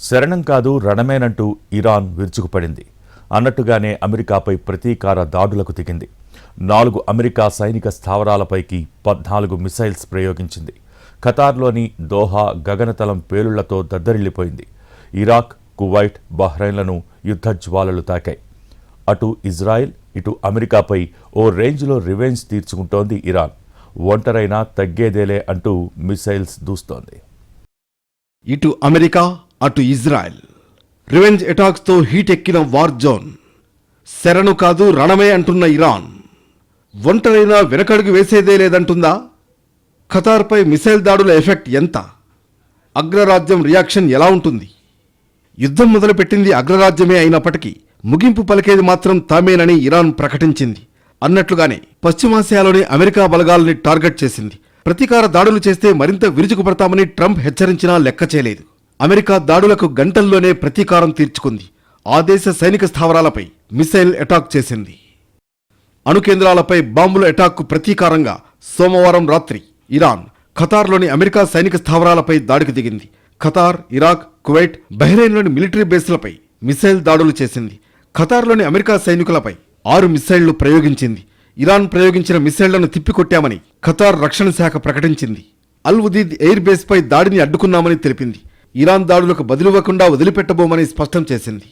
శరణం కాదు రణమేనంటూ ఇరాన్ విరుచుకుపడింది. అన్నట్టుగానే అమెరికాపై ప్రతీకార దాడులకు దిగింది. 4 అమెరికా సైనిక స్థావరాలపైకి 14 మిసైల్స్ ప్రయోగించింది. ఖతార్లోని దోహా గగనతలం పేలుళ్లతో దద్దరిల్లిపోయింది. ఇరాక్, కువైట్, బహ్రెయిన్లను యుద్ధ జ్వాలలు తాకాయి. అటు ఇజ్రాయెల్, ఇటు అమెరికాపై ఓ రేంజ్లో రివెంజ్ తీర్చుకుంటోంది ఇరాన్. ఒంటరైనా తగ్గేదేలే అంటూ మిసైల్స్ దూస్తోంది. ఇటు అమెరికా, అటు ఇజ్రాయెల్ రివెంజ్ అటాక్స్తో హీట్ ఎక్కిన వార్ జోన్. శరణు కాదు రణమే అంటున్న ఇరాన్ ఒంటరైనా వెనకడుగు వేసేదే లేదంటుందా? ఖతార్పై మిసైల్ దాడుల ఎఫెక్ట్ ఎంత? అగ్రరాజ్యం రియాక్షన్ ఎలా ఉంటుంది? యుద్ధం మొదలుపెట్టింది అగ్రరాజ్యమే అయినప్పటికీ ముగింపు పలికేది మాత్రం తామేనని ఇరాన్ ప్రకటించింది. అన్నట్లుగానే పశ్చిమాసియాలోని అమెరికా బలగాల్ని టార్గెట్ చేసింది. ప్రతీకార దాడులు చేస్తే మరింత విరుచుకుపడతామని ట్రంప్ హెచ్చరించినా లెక్క చేయలేదు. అమెరికా దాడులకు గంటల్లోనే ప్రతీకారం తీర్చుకుంది. ఆ దేశ సైనిక స్థావరాలపై మిసైల్ అటాక్ చేసింది. అణుకేంద్రాలపై బాంబుల అటాక్కు ప్రతీకారంగా సోమవారం రాత్రి ఇరాన్ ఖతార్లోని అమెరికా సైనిక స్థావరాలపై దాడికి దిగింది. ఖతార్, ఇరాక్, కువైట్, బహ్రెయిన్లోని మిలిటరీ బేస్లపై మిసైల్ దాడులు చేసింది. ఖతార్లోని అమెరికా సైనికులపై 6 మిసైళ్లు ప్రయోగించింది. ఇరాన్ ప్రయోగించిన మిసైళ్లను తిప్పికొట్టామని ఖతార్ రక్షణ శాఖ ప్రకటించింది. అల్ ఉదీద్ ఎయిర్ బేస్పై దాడిని అడ్డుకున్నామని తెలిపింది. ఇరాన్ దాడులకు బదులివ్వకుండా వదిలిపెట్టబోమని స్పష్టం చేసింది.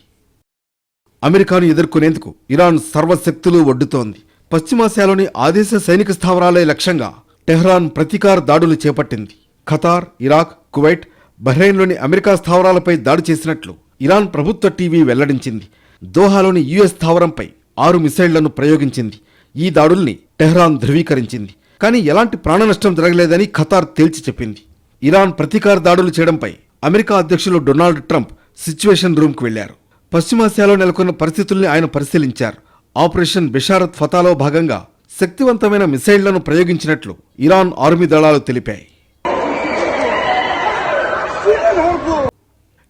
అమెరికాను ఎదుర్కొనేందుకు ఇరాన్ సర్వశక్తులు ఒడ్డుతోంది. పశ్చిమాసియాలోని ఆదేశ సైనిక స్థావరాలే లక్ష్యంగా టెహ్రాన్ ప్రతీకార దాడులు చేపట్టింది. ఖతార్, ఇరాక్, కువైట్, బహ్రెయిన్లోని అమెరికా స్థావరాలపై దాడి చేసినట్లు ఇరాన్ ప్రభుత్వ టీవీ వెల్లడించింది. దోహాలోని యుఎస్ స్థావరంపై 6 మిసైళ్లను ప్రయోగించింది. ఈ దాడుల్ని టెహ్రాన్ ధృవీకరించింది. కానీ ఎలాంటి ప్రాణనష్టం జరగలేదని ఖతార్ తేల్చి చెప్పింది. ఇరాన్ ప్రతీకార దాడులు చేయడంపై అమెరికా అధ్యక్షులు డొనాల్డ్ ట్రంప్ సిచ్యువేషన్ రూమ్కు వెళ్లారు. పశ్చిమాసియాలో నెలకొన్న పరిస్థితుల్ని ఆయన పరిశీలించారు. ఆపరేషన్ బిషారత్ ఫతాలో భాగంగా శక్తివంతమైన మిసైళ్లను ప్రయోగించినట్లు ఇరాన్ ఆర్మీ దళాలు తెలిపాయి.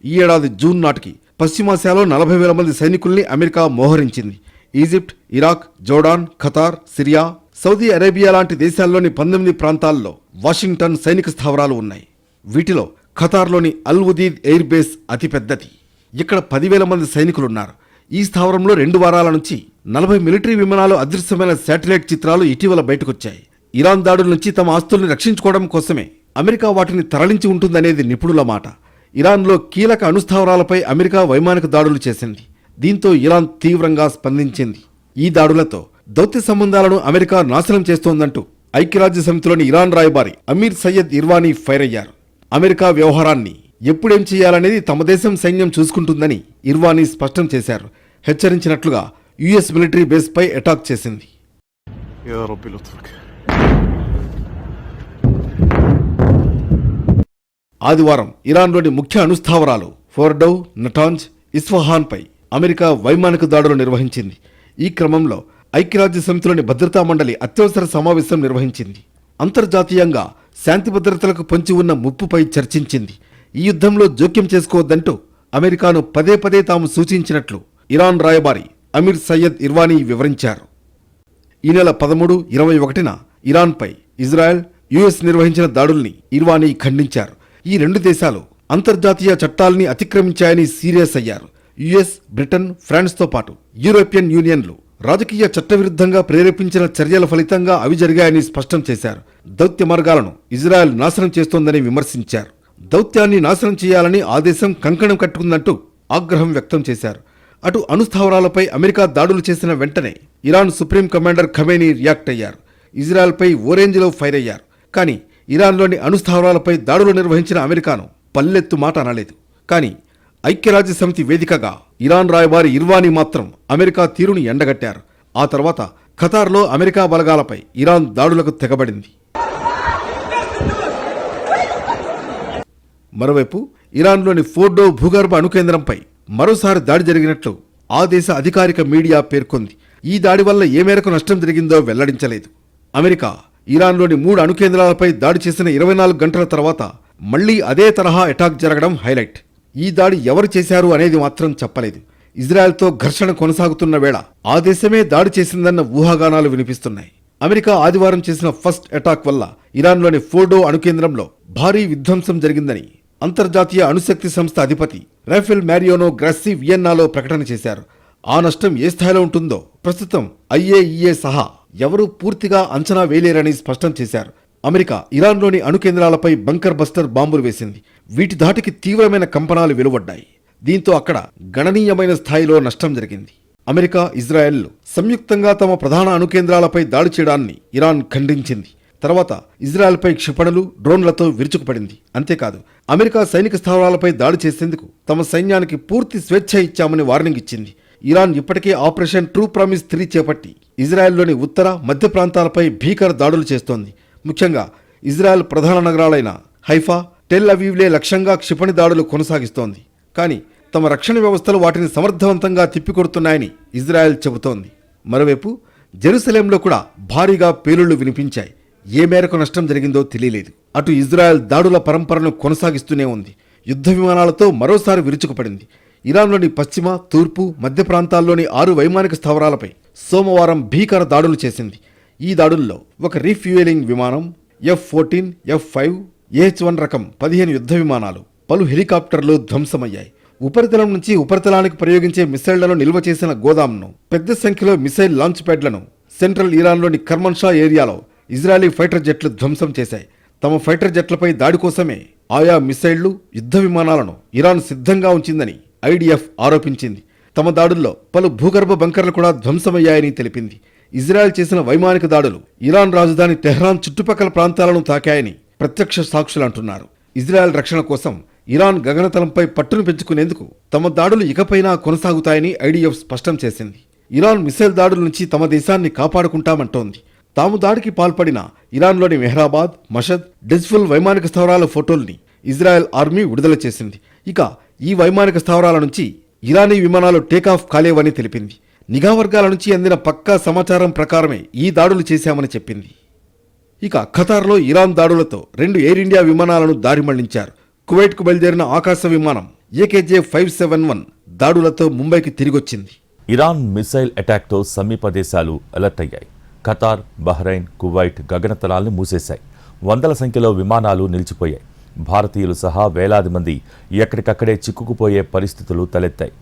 ఈ ఏడాది జూన్ నాటికి పశ్చిమాసియాలో 40,000 మంది సైనికుల్ని అమెరికా మోహరించింది. Egypt, Iraq, Jordan, Qatar, Syria, Saudi Arabia లాంటి దేశాల్లోని 19 ప్రాంతాల్లో వాషింగ్టన్ సైనిక స్థావరాలు ఉన్నాయి. వీటిలో ఖతార్లోని అల్ ఉదీద్ ఎయిర్ బేస్ అతిపెద్దది. ఇక్కడ 10,000 మంది సైనికులున్నారు. ఈ స్థావరంలో 2 వారాల నుంచి 40 మిలిటరీ విమానాలు అదృశ్యమైన శాటిలైట్ చిత్రాలు ఇటీవల బయటకొచ్చాయి. ఇరాన్ దాడుల నుంచి తమ ఆస్తుల్ని రక్షించుకోవడం కోసమే అమెరికా వాటిని తరలించి ఉంటుందనేది నిపుణుల మాట. ఇరాన్లో కీలక అణుస్థావరాలపై అమెరికా వైమానిక దాడులు చేసింది. దీంతో ఇరాన్ తీవ్రంగా స్పందించింది. ఈ దాడులతో దౌత్య సంబంధాలను అమెరికా నాశనం చేస్తోందంటూ ఐక్యరాజ్య సమితిలోని ఇరాన్ రాయబారి అమీర్ సయ్యద్ ఇర్వానీ ఫైర్ అయ్యారు. అమెరికా వ్యవహారాన్ని ఎప్పుడేం చేయాలనేది తమ దేశం సైన్యం చూసుకుంటుందని ఇర్వానీ స్పష్టం చేశారు. హెచ్చరించినట్లుగా యుఎస్ మిలిటరీ బేస్ పై అటాక్ చేసింది. ఆదివారం ఇరాన్లోని ముఖ్య అణుస్థావరాలు ఫోర్డౌ, నటాంజ్, ఇస్ఫహాన్ పై అమెరికా వైమానిక దాడులు నిర్వహించింది. ఈ క్రమంలో ఐక్యరాజ్య సమితిలోని భద్రతా మండలి అత్యవసర సమావేశం నిర్వహించింది. అంతర్జాతీయంగా శాంతి భద్రతలకు పొంచి ఉన్న ముప్పుపై చర్చించింది. ఈ యుద్ధంలో జోక్యం చేసుకోవద్దంటూ అమెరికాను పదే పదే తాము సూచించినట్లు ఇరాన్ రాయబారి అమీర్ సయ్యద్ ఇర్వానీ వివరించారు. ఈ నెల 13, 21న ఇరాన్పై ఇజ్రాయెల్, యుఎస్ నిర్వహించిన దాడుల్ని ఇర్వానీ ఖండించారు. ఈ 2 దేశాలు అంతర్జాతీయ చట్టాల్ని అతిక్రమించాయని సీరియస్ అయ్యారు. యుఎస్, బ్రిటన్, ఫ్రాన్స్తో పాటు యూరోపియన్ యూనియన్లు రాజకీయ చట్టవిరుద్ధంగా ప్రేరేపించిన చర్యల ఫలితంగా అవి జరిగాయని స్పష్టం చేశారు. దౌత్య మార్గాలను ఇజ్రాయెల్ నాశనం చేస్తోందని విమర్శించారు. దౌత్యాన్ని నాశనం చేయాలని ఆ దేశం కంకణం కట్టుకుందంటూ ఆగ్రహం వ్యక్తం చేశారు. అటు అణుస్థావరాలపై అమెరికా దాడులు చేసిన వెంటనే Iran supreme commander Khamenei react అయ్యారు. ఇజ్రాయెల్పై ఓరేంజ్లో ఫైర్ అయ్యారు. కానీ ఇరాన్లోని అణుస్థావరాలపై దాడులు నిర్వహించిన అమెరికాను పల్లెత్తు మాట అనలేదు. కానీ ఐక్యరాజ్య సమితి వేదికగా ఇరాన్ రాయబారి ఇర్వానీ మాత్రం అమెరికా తీరుని ఎండగట్టారు. ఆ తర్వాత ఖతార్లో అమెరికా బలగాలపై ఇరాన్ దాడులకు తెగబడింది. మరోవైపు ఇరాన్లోని ఫోర్డో భూగర్భ అణుకేంద్రంపై మరోసారి దాడి జరిగినట్లు ఆ దేశ అధికారిక మీడియా పేర్కొంది. ఈ దాడి వల్ల ఏ మేరకు నష్టం జరిగిందో వెల్లడించలేదు. అమెరికా ఇరాన్లోని 3 అణుకేంద్రాలపై దాడి చేసిన 24 గంటల తర్వాత మళ్లీ అదే తరహా అటాక్ జరగడం హైలైట్. ఈ దాడి ఎవరు చేశారు అనేది మాత్రం చెప్పలేదు. ఇజ్రాయెల్తో ఘర్షణ కొనసాగుతున్న వేళ ఆ దేశమే దాడి చేసిందన్న ఊహాగానాలు వినిపిస్తున్నాయి. అమెరికా ఆదివారం చేసిన ఫస్ట్ అటాక్ వల్ల ఇరాన్లోని ఫోర్డో అణుకేంద్రంలో భారీ విధ్వంసం జరిగిందని అంతర్జాతీయ అణుశక్తి సంస్థ అధిపతి రాఫెల్ మ్యారియోనో గ్రాస్సీ వియన్నాలో ప్రకటన చేశారు. ఆ నష్టం ఏ స్థాయిలో ఉంటుందో ప్రస్తుతం IAEA సహా ఎవరూ పూర్తిగా అంచనా వేయలేరని స్పష్టం చేశారు. అమెరికా ఇరాన్లోని అణు కేంద్రాలపై బంకర్ బస్టర్ బాంబులు వేసింది. వీటి ధాటికి తీవ్రమైన కంపనాలు వెలువడ్డాయి. దీంతో అక్కడ గణనీయమైన స్థాయిలో నష్టం జరిగింది. అమెరికా, ఇజ్రాయెల్లు సంయుక్తంగా తమ ప్రధాన అణు కేంద్రాలపై దాడి చేయడాన్ని ఇరాన్ ఖండించింది. తర్వాత ఇజ్రాయెల్పై క్షిపణులు, డ్రోన్లతో విరుచుకుపడింది. అంతేకాదు అమెరికా సైనిక స్థావరాలపై దాడి చేసేందుకు తమ సైన్యానికి పూర్తి స్వేచ్ఛ ఇచ్చామని వార్నింగ్ ఇచ్చింది. ఇరాన్ ఇప్పటికే ఆపరేషన్ ట్రూ ప్రామిస్ 3 చేపట్టి ఇజ్రాయెల్లోని ఉత్తర, మధ్య ప్రాంతాలపై భీకర దాడులు చేస్తోంది. ముఖ్యంగా ఇజ్రాయెల్ ప్రధాన నగరాలైన హైఫా, టెల్ అవీవ్లే లక్ష్యంగా క్షిపణి దాడులు కొనసాగిస్తోంది. కానీ తమ రక్షణ వ్యవస్థలు వాటిని సమర్థవంతంగా తిప్పికొడుతున్నాయని ఇజ్రాయెల్ చెబుతోంది. మరోవైపు జెరూసలేంలో కూడా భారీగా పేలుళ్లు వినిపించాయి. ఏ మేరకు నష్టం జరిగిందో తెలియలేదు. అటు ఇజ్రాయెల్ దాడుల పరంపరను కొనసాగిస్తూనే ఉంది. యుద్ధ విమానాలతో మరోసారి విరుచుకుపడింది. ఇరాన్లోని పశ్చిమ, తూర్పు, మధ్య ప్రాంతాల్లోని 6 వైమానిక స్థావరాలపై సోమవారం భీకర దాడులు చేసింది. ఈ దాడుల్లో ఒక రీఫ్యూయలింగ్ విమానం, F-14, F-5, AH-1 రకం 15 యుద్ధ విమానాలు, పలు హెలికాప్టర్లు ధ్వంసమయ్యాయి. ఉపరితలం నుంచి ఉపరితలానికి ప్రయోగించే మిసైళ్లను నిల్వ చేసిన గోదాంను, పెద్ద సంఖ్యలో మిసైల్ లాంచ్ ప్యాడ్లను సెంట్రల్ ఇరాన్లోని కర్మన్షా ఏరియాలో ఇజ్రాయలీ ఫైటర్ జెట్లు ధ్వంసం చేశాయి. తమ ఫైటర్ జెట్లపై దాడి కోసమే ఆయా మిసైళ్లు, యుద్ధ విమానాలను ఇరాన్ సిద్ధంగా ఉంచిందని IDF ఆరోపించింది. తమ దాడుల్లో పలు భూగర్భ బంకర్లు కూడా ధ్వంసమయ్యాయని తెలిపింది. ఇజ్రాయెల్ చేసిన వైమానిక దాడులు ఇరాన్ రాజధాని టెహ్రాన్ చుట్టుపక్కల ప్రాంతాలను తాకాయని ప్రత్యక్ష సాక్షులు అంటున్నారు. ఇజ్రాయెల్ రక్షణ కోసం ఇరాన్ గగనతలంపై పట్టును పెంచుకునేందుకు తమ దాడులు ఇకపైనా కొనసాగుతాయని IDF స్పష్టం చేసింది. ఇరాన్ మిసైల్ దాడుల నుంచి తమ దేశాన్ని కాపాడుకుంటామంటోంది. తాము దాడికి పాల్పడిన ఇరాన్లోని మెహ్రాబాద్, మషద్, డెజ్ఫుల్ వైమానిక స్థావరాల ఫోటోల్ని ఇజ్రాయెల్ ఆర్మీ విడుదల చేసింది. ఇక ఈ వైమానిక స్థావరాల నుంచి ఇరానీ విమానాలు టేకాఫ్ కాలేవని తెలిపింది. నిఘా వర్గాల నుంచి అందిన పక్కా సమాచారం ప్రకారమే ఈ దాడులు చేశామని చెప్పింది. ఇక ఖతార్లో ఇరాన్ దాడులతో 2 ఎయిర్ ఇండియా విమానాలను దారి మళ్లించారు. కువైట్కు బయలుదేరిన ఆకాశ విమానం AKJ 571 దాడులతో ముంబైకి తిరిగొచ్చింది. ఇరాన్ మిసైల్ అటాక్తో సమీప దేశాలు అలర్ట్ అయ్యాయి. ఖతార్, బహ్రెయిన్, కువైట్ గగనతలాల్ని మూసేశాయి. వందల సంఖ్యలో విమానాలు నిలిచిపోయాయి. భారతీయులు సహా వేలాది మంది ఎక్కడికక్కడే చిక్కుకుపోయే పరిస్థితులు తలెత్తాయి.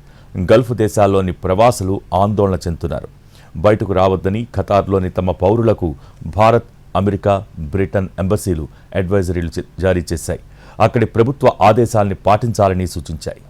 గల్ఫ్ దేశాల్లోని ప్రవాసులు ఆందోళన చెందుతున్నారు. బయటకు రావద్దని ఖతార్లోని తమ పౌరులకు భారత్, అమెరికా, బ్రిటన్ ఎంబసీలు అడ్వైజరీలు జారీ చేశాయి. అక్కడి ప్రభుత్వ ఆదేశాల్ని పాటించాలని సూచించాయి.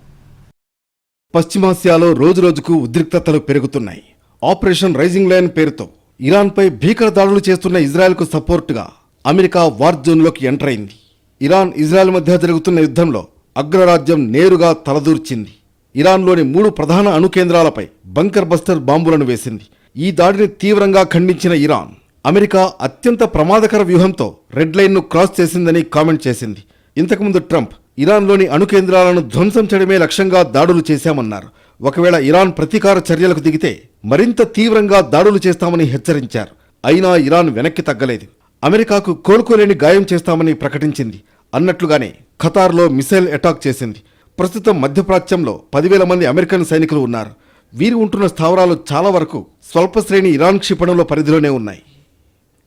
పశ్చిమాసియాలో రోజురోజుకు ఉద్రిక్తతలు పెరుగుతున్నాయి. ఆపరేషన్ రైజింగ్ లయన్ పేరుతో ఇరాన్పై భీకర దాడులు చేస్తున్న ఇజ్రాయెల్కు సపోర్టుగా అమెరికా వార్ జోన్లోకి ఎంటర్ అయింది. ఇరాన్, ఇజ్రాయెల్ మధ్య జరుగుతున్న యుద్ధంలో అగ్రరాజ్యం నేరుగా తలదూర్చింది. ఇరాన్లోని 3 ప్రధాన అణు కేంద్రాలపై బంకర్ బస్టర్ బాంబులను వేసింది. ఈ దాడిని తీవ్రంగా ఖండించిన ఇరాన్, అమెరికా అత్యంత ప్రమాదకర వ్యూహంతో రెడ్ లైన్ను క్రాస్ చేసిందని కామెంట్ చేసింది. ఇంతకుముందు ట్రంప్ ఇరాన్లోని అణు కేంద్రాలను ధ్వంసం చేయడమే లక్ష్యంగా దాడులు చేశామన్నారు. ఒకవేళ ఇరాన్ ప్రతీకార చర్యలకు దిగితే మరింత తీవ్రంగా దాడులు చేస్తామని హెచ్చరించారు. అయినా ఇరాన్ వెనక్కి తగ్గలేదు. అమెరికాకు కోలుకోలేని గాయం చేస్తామని ప్రకటించింది. అన్నట్లుగానే ఖతార్లో మిసైల్ అటాక్ చేసింది. ప్రస్తుతం మధ్యప్రాచ్యంలో 10,000 మంది అమెరికన్ సైనికులు ఉన్నారు. వీరు ఉంటున్న స్థావరాలు చాలా వరకు స్వల్ప శ్రేణి ఇరాన్ క్షిపణుల పరిధిలోనే ఉన్నాయి.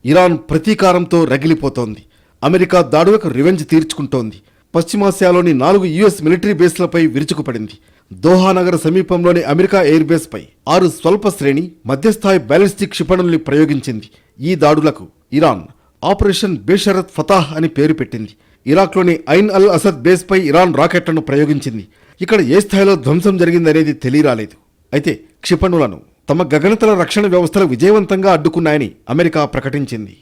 ఇరాన్ ప్రతీకారంతో రగిలిపోతోంది. అమెరికా దాడులకు రివెంజ్ తీర్చుకుంటోంది. పశ్చిమాసియాలోని 4 US మిలిటరీ బేస్లపై విరుచుకుపడింది. దోహా నగర సమీపంలోని అమెరికా ఎయిర్ బేస్ పై 6 స్వల్ప శ్రేణి, మధ్యస్థాయి బ్యాలిస్టిక్ క్షిపణుల్ని ప్రయోగించింది. ఈ దాడులకు ఇరాన్ ఆపరేషన్ బేషరత్ ఫతాహ్ అని పేరు పెట్టింది. ఇరాక్లోని ఐన్ అల్ అసద్ బేస్ పై ఇరాన్ రాకెట్లను ప్రయోగించింది. ఇక్కడ ఏ స్థాయిలో ధ్వంసం జరిగిందనేది తెలియరాలేదు. అయితే క్షిపణులను తమ గగనతల రక్షణ వ్యవస్థలు విజయవంతంగా అడ్డుకున్నాయని అమెరికా ప్రకటించింది.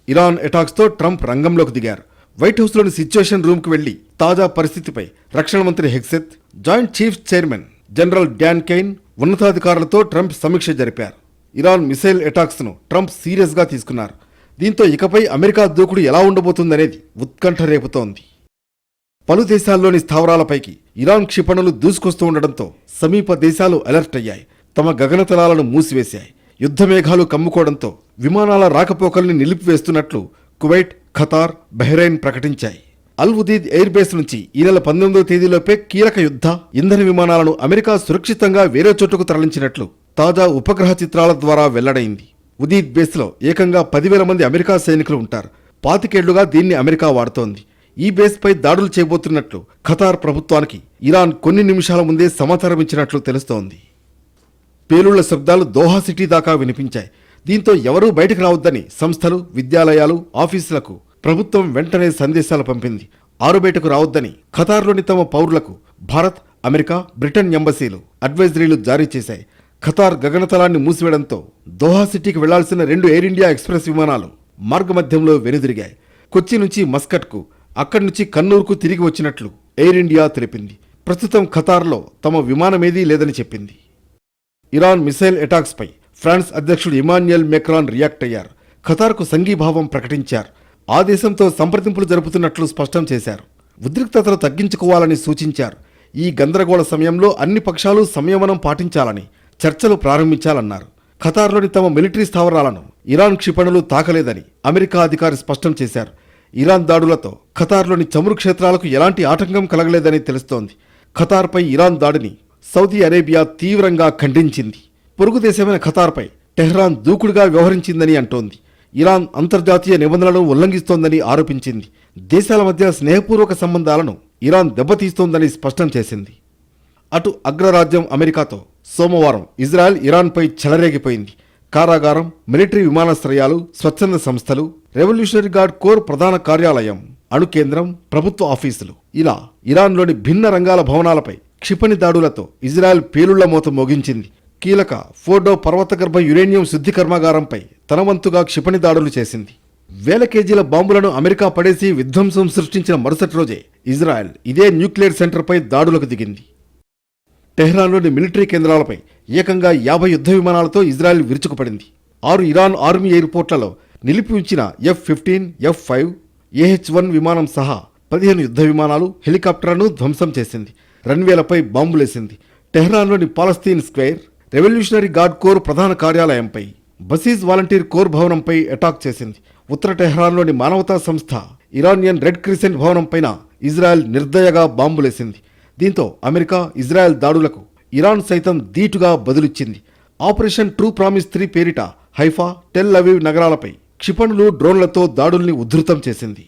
ఇరాన్ అటాక్స్తో ట్రంప్ రంగంలోకి దిగారు. వైట్ హౌస్లోని సిచ్యుయేషన్ రూమ్కు వెళ్లి తాజా పరిస్థితిపై రక్షణ మంత్రి Hegseth, joint chief chairman general Dan Caine ఉన్నతాధికారులతో ట్రంప్ సమీక్ష జరిపారు. ఇరాన్ మిసైల్ అటాక్స్ను ట్రంప్ సీరియస్గా తీసుకున్నారు. దీంతో ఇకపై అమెరికా దూకుడు ఎలా ఉండబోతుందనేది ఉత్కంఠ రేపుతోంది. పలు దేశాల్లోని స్థావరాలపైకి ఇరాన్ క్షిపణులు దూసుకొస్తూ ఉండడంతో సమీప దేశాలు అలర్ట్ అయ్యాయి. తమ గగనతలాలను మూసివేశాయి. యుద్ధమేఘాలు కమ్ముకోవడంతో విమానాల రాకపోకల్ని నిలిపివేస్తున్నట్లు కువైట్, ఖతార్, బహ్రెయిన్ ప్రకటించాయి. అల్ ఉదీద్ ఎయిర్ బేస్ నుంచి ఈ నెల 19వ తేదీలోపే కీలక యుద్ధ, ఇంధన విమానాలను అమెరికా సురక్షితంగా వేరే చోటుకు తరలించినట్లు తాజా ఉపగ్రహ చిత్రాల ద్వారా వెల్లడైంది. ఉదీద్ బేస్లో ఏకంగా 10,000 మంది అమెరికా సైనికులు ఉంటారు. 25 ఏళ్లుగా దీన్ని అమెరికా వాడుతోంది. ఈ బేస్పై దాడులు చేయబోతున్నట్లు ఖతార్ ప్రభుత్వానికి ఇరాన్ కొన్ని నిమిషాల ముందే సమాచారం ఇచ్చినట్లు తెలుస్తోంది. పేలుళ్ల శబ్దాలు దోహా సిటీ దాకా వినిపించాయి. దీంతో ఎవరూ బయటకు రావద్దని సంస్థలు, విద్యాలయాలు, ఆఫీసులకు ప్రభుత్వం వెంటనే సందేశాలు పంపింది. ఆరుబయటకు రావద్దని ఖతార్లోని తమ పౌరులకు భారత్, అమెరికా, బ్రిటన్ ఎంబసీలు అడ్వైజరీలు జారీ చేశాయి. ఖతార్ గగనతలాన్ని మూసివేయడంతో దోహా సిటీకి వెళ్లాల్సిన 2 ఎయిర్ ఇండియా ఎక్స్ప్రెస్ విమానాలు మార్గమధ్యంలో వెనుదిరిగాయి. కొచ్చి నుంచి మస్కట్కు, అక్కడి నుంచి కన్నూర్కు తిరిగి వచ్చినట్లు ఎయిర్ ఇండియా తెలిపింది. ప్రస్తుతం ఖతార్లో తమ విమానమేదీ లేదని చెప్పింది. ఇరాన్ మిసైల్ అటాక్స్ పై ఫ్రాన్స్ అధ్యక్షుడు ఇమాన్యుయల్ మెక్రాన్ రియాక్ట్ అయ్యారు. ఖతార్కు సంఘీభావం ప్రకటించారు. ఆ దేశంతో సంప్రదింపులు జరుపుతున్నట్లు స్పష్టం చేశారు. ఉద్రిక్తతలు తగ్గించుకోవాలని సూచించారు. ఈ గందరగోళ సమయంలో అన్ని పక్షాలు సంయమనం పాటించాలని, చర్చలు ప్రారంభించాలన్నారు. ఖతార్లోని తమ మిలిటరీ స్థావరాలను ఇరాన్ క్షిపణులు తాకలేదని అమెరికా అధికారి స్పష్టం చేశారు. ఇరాన్ దాడులతో ఖతార్లోని చమురు క్షేత్రాలకు ఎలాంటి ఆటంకం కలగలేదని తెలుస్తోంది. ఖతార్పై ఇరాన్ దాడిని సౌదీ అరేబియా తీవ్రంగా ఖండించింది. పొరుగు దేశమైన ఖతార్పై టెహ్రాన్ దూకుడుగా వ్యవహరించిందని అంటోంది. ఇరాన్ అంతర్జాతీయ నిబంధనలను ఉల్లంఘిస్తోందని ఆరోపించింది. దేశాల మధ్య స్నేహపూర్వక సంబంధాలను ఇరాన్ దెబ్బతీస్తోందని స్పష్టం చేసింది. అటు అగ్రరాజ్యం అమెరికాతో సోమవారం ఇజ్రాయెల్ ఇరాన్పై చెలరేగిపోయింది. కారాగారం, మిలిటరీ విమానాశ్రయాలు, స్వచ్ఛంద సంస్థలు, రెవల్యూషనరీ గార్డ్ కోర్ ప్రధాన కార్యాలయం, అణు కేంద్రం, ప్రభుత్వ ఆఫీసులు ఇలా ఇరాన్లోని భిన్న రంగాల భవనాలపై క్షిపణి దాడులతో ఇజ్రాయెల్ పేలుళ్ల మోత మోగించింది. కీలక ఫోర్డో పర్వతగర్భ యురేనియం శుద్ధి కర్మాగారంపై తన వంతుగా క్షిపణి దాడులు చేసింది. 1000 కేజీల బాంబులను అమెరికా పడేసి విధ్వంసం సృష్టించిన మరుసటి రోజే ఇజ్రాయెల్ ఇదే న్యూక్లియర్ సెంటర్పై దాడులకు దిగింది. టెహ్రాన్లోని మిలిటరీ కేంద్రాలపై ఏకంగా 50 యుద్ధ విమానాలతో ఇజ్రాయెల్ విరుచుకుపడింది. 6 ఇరాన్ ఆర్మీ ఎయిర్పోర్ట్లలో నిలిపి ఉంచిన F-15, F-5, AH-1 విమానం సహా 15 యుద్ధ విమానాలు, హెలికాప్టర్లను ధ్వంసం చేసింది. రన్వేలపై బాంబులేసింది. టెహ్రాన్లోని Palestine square, revolutionary guard corps ప్రధాన కార్యాలయంపై, బసీజ్ వాలంటీర్ కోర్ భవనంపై అటాక్ చేసింది. ఉత్తర టెహ్రాన్లోని మానవతా సంస్థ ఇరానియన్ రెడ్ క్రిసెంట్ భవనంపైన ఇజ్రాయెల్ నిర్దయగా బాంబులేసింది. దీంతో అమెరికా, ఇజ్రాయెల్ దాడులకు ఇరాన్ సైతం ధీటుగా బదులిచ్చింది. ఆపరేషన్ ట్రూ ప్రామిస్ 3 పేరిట హైఫా, టెల్ అవీవ్ నగరాలపై క్షిపణులు, డ్రోన్లతో దాడుల్ని ఉధృతం చేసింది.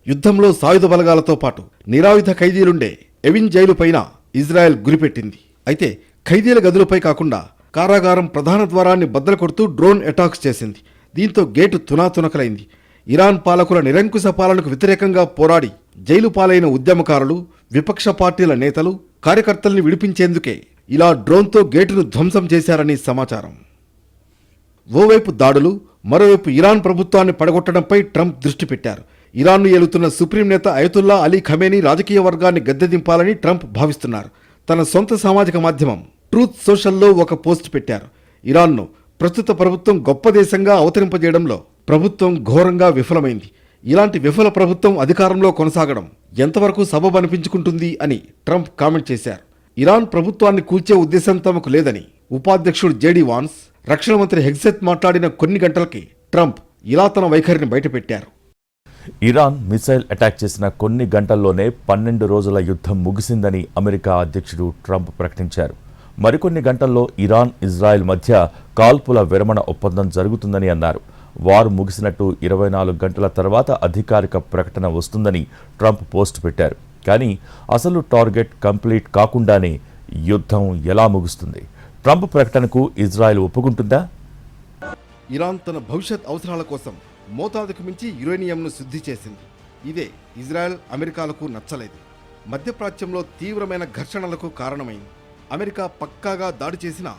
యుద్ధంలో సాయుధ బలగాలతో పాటు నిరాయుధ ఖైదీలుండే ఎవిన్ జైలుపైన ఇజ్రాయెల్ గురిపెట్టింది. అయితే ఖైదీల గదులపై కాకుండా కారాగారం ప్రధాన ద్వారాన్ని బద్దలు కొడుతూ డ్రోన్ అటాక్స్ చేసింది. దీంతో గేటు తునాతునకలైంది. ఇరాన్ పాలకుల నిరంకుశ పాలనకు వ్యతిరేకంగా పోరాడి జైలు పాలైన ఉద్యమకారులు, విపక్ష పార్టీల నేతలు, కార్యకర్తల్ని విడిపించేందుకే ఇలా డ్రోన్తో గేటును ధ్వంసం చేశారని సమాచారం. ఓవైపు దాడులు, మరోవైపు ఇరాన్ ప్రభుత్వాన్ని పడగొట్టడంపై ట్రంప్ దృష్టి పెట్టారు. ఇరాన్ను ఏలుతున్న సుప్రీం నేత అయతుల్లా అలీ ఖమేనీ రాజకీయ వర్గాన్ని గద్దెదింపాలని ట్రంప్ భావిస్తున్నారు. తన సొంత సామాజిక మాధ్యమం ట్రూత్ సోషల్లో ఒక పోస్ట్ పెట్టారు. ఇరాన్ను ప్రస్తుత ప్రభుత్వం గొప్ప దేశంగా అవతరింపజేయడంలో ప్రభుత్వం ఘోరంగా విఫలమైంది. ఇలాంటి విఫల ప్రభుత్వం అధికారంలో కొనసాగడం ఎంతవరకు సబబు అనిపించుకుంటుంది అని ట్రంప్ కామెంట్ చేశారు. ఇరాన్ ప్రభుత్వాన్ని కూల్చే ఉద్దేశం తమకు లేదని ఉపాధ్యక్షుడు జేడీ వాన్స్, రక్షణ మంత్రి హెగ్సెత్ మాట్లాడిన కొన్ని గంటలకి ట్రంప్ ఇలా తన వైఖరిని బయటపెట్టారు. ఇరాన్ మిసైల్ అటాక్ చేసిన కొన్ని గంటల్లోనే 12 రోజుల యుద్ధం ముగిసిందని అమెరికా అధ్యక్షుడు ట్రంప్ ప్రకటించారు. మరికొన్ని గంటల్లో ఇరాన్, ఇజ్రాయెల్ మధ్య కాల్పుల విరమణ ఒప్పందం జరుగుతుందని అన్నారు. వారు ముగిసినట్టు 24 గంటల తర్వాత అధికారిక ప్రకటన వస్తుందని ట్రంప్ పోస్ట్ పెట్టారు. కానీ అసలు టార్గెట్ కంప్లీట్ కాకుండానే యుద్ధం ఎలా ముగుస్తుంది? ట్రంప్ ప్రకటనకు ఇజ్రాయెల్ ఒప్పుకుంటుందా? ఇరాన్ తన భవిష్యత్ అవసరాల కోసం మోతాదుకు మించి యురేనియంను శుద్ధి చేసింది. ఇదే ఇజ్రాయెల్, అమెరికాలకు నచ్చలేదు. మధ్యప్రాచ్యంలో తీవ్రమైన ఘర్షణలకు కారణమైంది. అమెరికా పక్కాగా దాడి చేసినా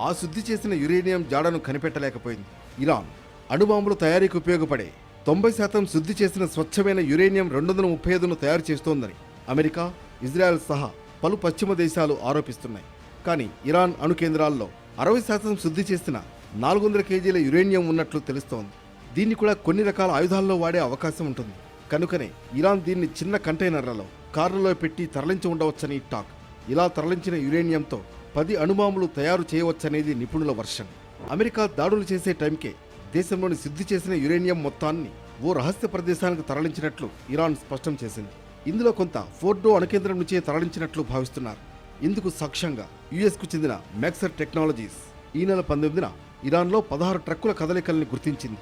ఆ శుద్ధి చేసిన యురేనియం జాడను కనిపెట్టలేకపోయింది. ఇరాన్ అణుబాంబుల తయారీకి ఉపయోగపడే 90% శుద్ధి చేసిన స్వచ్ఛమైన యురేనియం 235ను తయారు చేస్తోందని అమెరికా, ఇజ్రాయెల్ సహా పలు పశ్చిమ దేశాలు ఆరోపిస్తున్నాయి. కానీ ఇరాన్ అణు కేంద్రాల్లో 60% శుద్ధి చేసిన 400 కేజీల యురేనియం ఉన్నట్లు తెలుస్తోంది. దీన్ని కూడా కొన్ని రకాల ఆయుధాల్లో వాడే అవకాశం ఉంటుంది. కనుకనే ఇరాన్ దీన్ని చిన్న కంటైనర్లలో, కార్లలో పెట్టి తరలించి ఉండవచ్చని టాక్. ఇలా తరలించిన యురేనియంతో 10 అణుబాంబులు తయారు చేయవచ్చనేది నిపుణుల వర్షన్. అమెరికా దాడులు చేసే టైంకే దేశంలోని శుద్ధి చేసిన యురేనియం మొత్తాన్ని ఓ రహస్య ప్రదేశానికి తరలించినట్లు ఇరాన్ స్పష్టం చేసింది. ఇందులో కొంత ఫోర్డో అణుకేంద్రం నుంచే తరలించినట్లు భావిస్తున్నారు. ఇందుకు సాక్ష్యంగా యుఎస్కు చెందిన మ్యాక్సర్ టెక్నాలజీస్ ఈ నెల 19న ఇరాన్లో 16 ట్రక్కుల కదలికల్ని గుర్తించింది.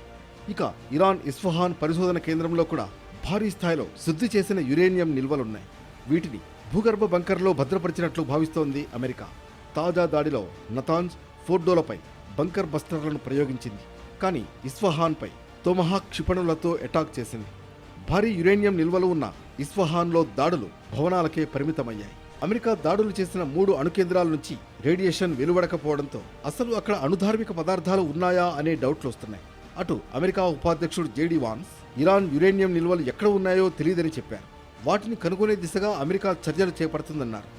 ఇక ఇరాన్ ఇస్ఫహాన్ పరిశోధన కేంద్రంలో కూడా భారీ స్థాయిలో శుద్ధి చేసిన యురేనియం నిల్వలున్నాయి. వీటిని భూగర్భ బంకర్లో భద్రపరిచినట్లు భావిస్తోంది అమెరికా. తాజా దాడిలో నతాంజ్, ఫోర్డోలపై బంకర్ బస్టర్లను ప్రయోగించింది. కానీ ఇస్ఫహాన్పై తొమహాక్ క్షిపణులతో అటాక్ చేసింది. భారీ యురేనియం నిల్వలు ఉన్న ఇస్ఫహాన్లో దాడులు భవనాలకే పరిమితమయ్యాయి. అమెరికా దాడులు చేసిన 3 అణుకేంద్రాల నుంచి రేడియేషన్ వెలువడకపోవడంతో అసలు అక్కడ అణుధార్మిక పదార్థాలు ఉన్నాయా అనే డౌట్లు వస్తున్నాయి. అటు అమెరికా ఉపాధ్యక్షుడు జేడీ వాన్స్ ఇరాన్ యురేనియం నిల్వలు ఎక్కడ ఉన్నాయో తెలియదని చెప్పారు. వాటిని కనుగొనే దిశగా అమెరికా చర్యలు చేపడుతుందన్నారు.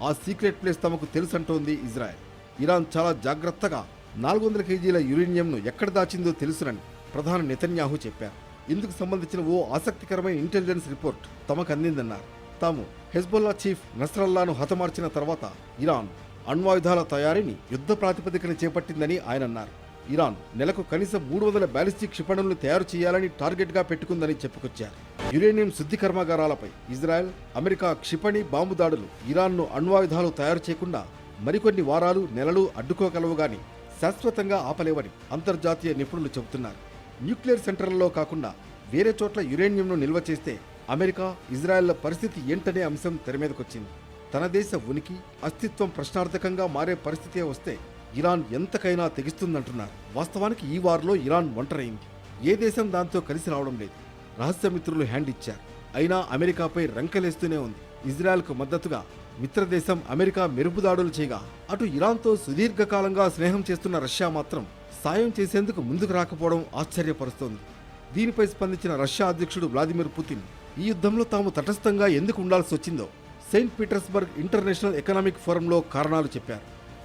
ఆ సీక్రెట్ ప్లేస్ తమకు తెలుసంటోంది ఇజ్రాయెల్. ఇరాన్ చాలా జాగ్రత్తగా 400 కేజీల యురేనియంను ఎక్కడ దాచిందో తెలుసునని ప్రధాని నెతన్యాహు చెప్పారు. ఇందుకు సంబంధించిన ఓ ఆసక్తికరమైన ఇంటెలిజెన్స్ రిపోర్ట్ తమకు అందిందన్నారు. తాము హెజ్బొల్లా చీఫ్ నస్రల్లాను హతమార్చిన తర్వాత ఇరాన్ అణ్వాయుధాల తయారీని యుద్ధ ప్రాతిపదికన చేపట్టిందని ఆయన అన్నారు. ఇరాన్ నెలకు కనీసం 300 బ్యాలిస్టిక్ క్షిపణులను తయారు చేయాలని టార్గెట్గా పెట్టుకుందని చెప్పుకొచ్చారు. యురేనియం శుద్ధి కర్మాగారాలపై ఇజ్రాయెల్, అమెరికా క్షిపణి బాంబు దాడులు ఇరాన్ను అణ్వాయుధాలు తయారు చేయకుండా మరికొన్ని వారాలు, నెలలు అడ్డుకోగలవు గాని శాశ్వతంగా ఆపలేవని అంతర్జాతీయ నిపుణులు చెబుతున్నారు. న్యూక్లియర్ సెంటర్లలో కాకుండా వేరే చోట్ల యురేనియంను నిల్వ చేస్తే అమెరికా, ఇజ్రాయెల్ల పరిస్థితి ఏంటనే అంశం తెరమీదకొచ్చింది. తన దేశ ఉనికి, అస్తిత్వం ప్రశ్నార్థకంగా మారే పరిస్థితే వస్తే ఇరాన్ ఎంతకైనా తెగిస్తుందంటున్నారు. వాస్తవానికి ఈ వార్లో ఇరాన్ ఒంటరైంది. ఏ దేశం దాంతో కలిసి రావడం లేదు. రహస్య మిత్రులు హ్యాండ్ ఇచ్చారు. అయినా అమెరికాపై రంకెలేస్తూనే ఉంది. ఇజ్రాయెల్కు మద్దతుగా మిత్రదేశం అమెరికా మెరుపుదాడులు చేయగా అటు ఇరాన్తో సుదీర్ఘకాలంగా స్నేహం చేస్తున్న రష్యా మాత్రం సాయం చేసేందుకు ముందుకు రాకపోవడం ఆశ్చర్యపరుస్తోంది. దీనిపై స్పందించిన రష్యా అధ్యక్షుడు వ్లాదిమిర్ పుతిన్ ఈ యుద్ధంలో తాము తటస్థంగా ఎందుకు ఉండాల్సి వచ్చిందో సెయింట్ పీటర్స్బర్గ్ ఇంటర్నేషనల్ ఎకనామిక్ ఫోరంలో కారణాలు చెప్పారు.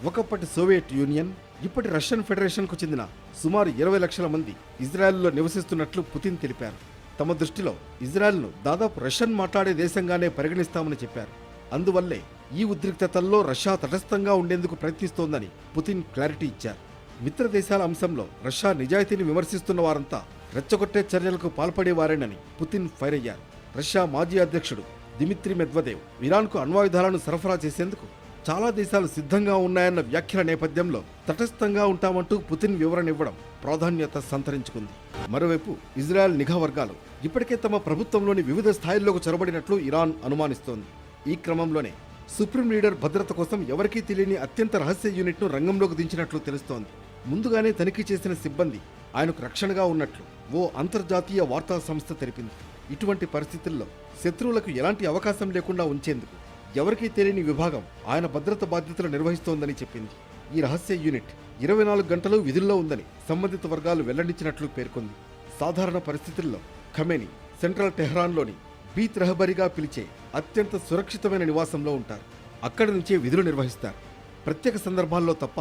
ఒకప్పటి సోవియట్ యూనియన్, ఇప్పటి రష్యన్ ఫెడరేషన్కు చెందిన సుమారు 20 లక్షల మంది ఇజ్రాయెల్లో నివసిస్తున్నట్లు పుతిన్ తెలిపారు. తమ దృష్టిలో ఇజ్రాయెల్ను దాదాపు రష్యన్ మాట్లాడే దేశంగానే పరిగణిస్తామని చెప్పారు. అందువల్లే ఈ ఉద్రిక్తతల్లో రష్యా తటస్థంగా ఉండేందుకు ప్రయత్నిస్తోందని పుతిన్ క్లారిటీ ఇచ్చారు. మిత్ర దేశాల అంశంలో రష్యా నిజాయితీని విమర్శిస్తున్న వారంతా రెచ్చగొట్టే చర్యలకు పాల్పడేవారేనని పుతిన్ ఫైర్ అయ్యారు. రష్యా మాజీ అధ్యక్షుడు దిమిత్రి మెద్వదేవ్ ఇరాన్కు అణ్వాయుధాలను సరఫరా చేసేందుకు చాలా దేశాలు సిద్ధంగా ఉన్నాయన్న వ్యాఖ్యల నేపథ్యంలో తటస్థంగా ఉంటామంటూ పుతిన్ వివరణ ఇవ్వడం ప్రాధాన్యత సంతరించుకుంది. మరోవైపు ఇజ్రాయెల్ నిఘా వర్గాలు ఇప్పటికే తమ ప్రభుత్వంలోని వివిధ స్థాయిల్లోకి చొరబడినట్లు ఇరాన్ అనుమానిస్తోంది. ఈ క్రమంలోనే సుప్రీం లీడర్ భద్రత కోసం ఎవరికీ తెలియని అత్యంత రహస్య యూనిట్ను రంగంలోకి దించినట్లు తెలుస్తోంది. ముందుగానే తనిఖీ చేసిన సిబ్బంది ఆయనకు రక్షణగా ఉన్నట్లు ఓ అంతర్జాతీయ వార్తా సంస్థ తెలిపింది. ఇటువంటి పరిస్థితుల్లో శత్రువులకు ఎలాంటి అవకాశం లేకుండా ఉంచేందుకు ఎవరికీ తెలియని విభాగం ఆయన భద్రత బాధ్యతలు నిర్వహిస్తోందని చెప్పింది. ఈ రహస్య యూనిట్ 24 గంటలు విధుల్లో ఉందని సంబంధిత వర్గాలు వెల్లడించినట్లు పేర్కొంది. సాధారణ పరిస్థితుల్లో ఖమేని సెంట్రల్ టెహ్రాన్లోని బీత్ రెహబరీగా పిలిచే అత్యంత సురక్షితమైన నివాసంలో ఉంటారు. అక్కడి నుంచే విధులు నిర్వహిస్తారు. ప్రత్యేక సందర్భాల్లో తప్ప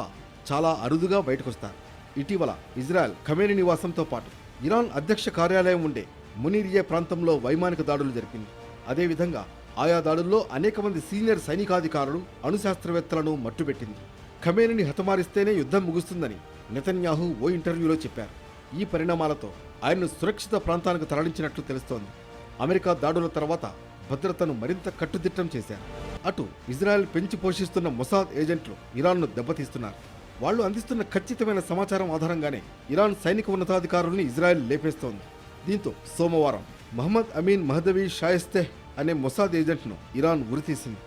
చాలా అరుదుగా బయటకొస్తారు. ఇటీవల ఇజ్రాయెల్ ఖమేని నివాసంతో పాటు ఇరాన్ అధ్యక్ష కార్యాలయం ఉండే మునీరియే ప్రాంతంలో వైమానిక దాడులు జరిపింది. అదేవిధంగా ఆయా దాడుల్లో అనేక మంది సీనియర్ సైనికాధికారులు, అణుశాస్త్రవేత్తలను మట్టుబెట్టింది. ఖమేనిని హతమారిస్తేనే యుద్ధం ముగుస్తుందని నెతన్యాహు ఓ ఇంటర్వ్యూలో చెప్పారు. ఈ పరిణామాలతో ఆయన్ను సురక్షిత ప్రాంతానికి తరలించినట్లు తెలుస్తోంది. అమెరికా దాడుల తర్వాత భద్రతను మరింత కట్టుదిట్టం చేశారు. అటు ఇజ్రాయెల్ పెంచి పోషిస్తున్న మొసాద్ ఏజెంట్లు ఇరాన్ను దెబ్బతీస్తున్నారు. వాళ్లు అందిస్తున్న ఖచ్చితమైన సమాచారం ఆధారంగానే ఇరాన్ సైనిక ఉన్నతాధికారుల్ని ఇజ్రాయెల్ లేపేస్తోంది. దీంతో సోమవారం మహమ్మద్ అమీన్ మహదవీ షాయస్తెహ్ అనే మొసాద్ ఏజెంట్ను ఇరాన్ ఉరితీసింది.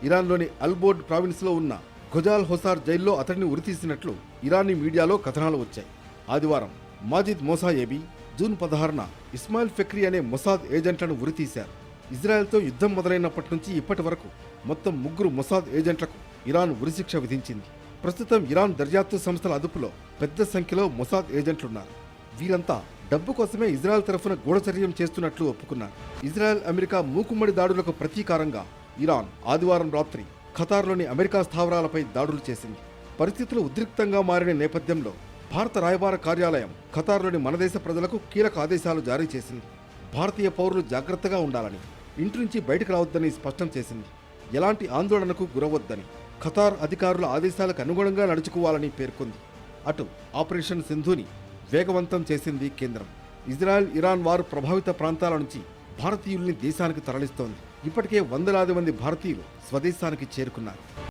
ఇరాన్లోని అల్బోర్డ్ ప్రావిన్స్లో ఉన్న ఘొజాల్ హొసార్ జైల్లో అతడిని ఉరితీసినట్లు ఇరానీ మీడియాలో కథనాలు వచ్చాయి. ఆదివారం మాజిద్ మోసాయేబీ, జూన్ 16న ఇస్మాయిల్ ఫెక్రీ అనే మొసాద్ ఏజెంట్లను ఉరితీశారు. ఇజ్రాయెల్తో యుద్ధం మొదలైనప్పటి నుంచి ఇప్పటి వరకు మొత్తం 3 మొసాద్ ఏజెంట్లకు ఇరాన్ ఉరిశిక్ష విధించింది. ప్రస్తుతం ఇరాన్ దర్యాప్తు సంస్థల అదుపులో పెద్ద సంఖ్యలో మొసాద్ ఏజెంట్లున్నారు. వీరంతా డబ్బు కోసమే ఇజ్రాయెల్ తరఫున గూఢచర్యం చేస్తున్నట్లు ఒప్పుకున్నారు. ఇజ్రాయెల్ అమెరికా మూకుమ్మడి దాడులకు ప్రతీకారంగా ఇరాన్ ఆదివారం రాత్రి ఖతార్లోని అమెరికా స్థావరాలపై దాడులు చేసింది. పరిస్థితులు ఉద్రిక్తంగా మారిన నేపథ్యంలో భారత రాయబార కార్యాలయం ఖతార్లోని మన దేశ ప్రజలకు కీలక ఆదేశాలు జారీ చేసింది. భారతీయ పౌరులు జాగ్రత్తగా ఉండాలని, ఇంటి నుంచి బయటకు రావద్దని స్పష్టం చేసింది. ఎలాంటి ఆందోళనకు గురవద్దని, ఖతార్ అధికారుల ఆదేశాలకు అనుగుణంగా నడుచుకోవాలని పేర్కొంది. అటు ఆపరేషన్ సింధుని వేగవంతం చేసింది కేంద్రం. ఇజ్రాయెల్ ఇరాన్ వారు ప్రభావిత ప్రాంతాల నుంచి భారతీయుల్ని దేశానికి తరలిస్తోంది. ఇప్పటికే వందలాది మంది భారతీయులు స్వదేశానికి చేరుకున్నారు.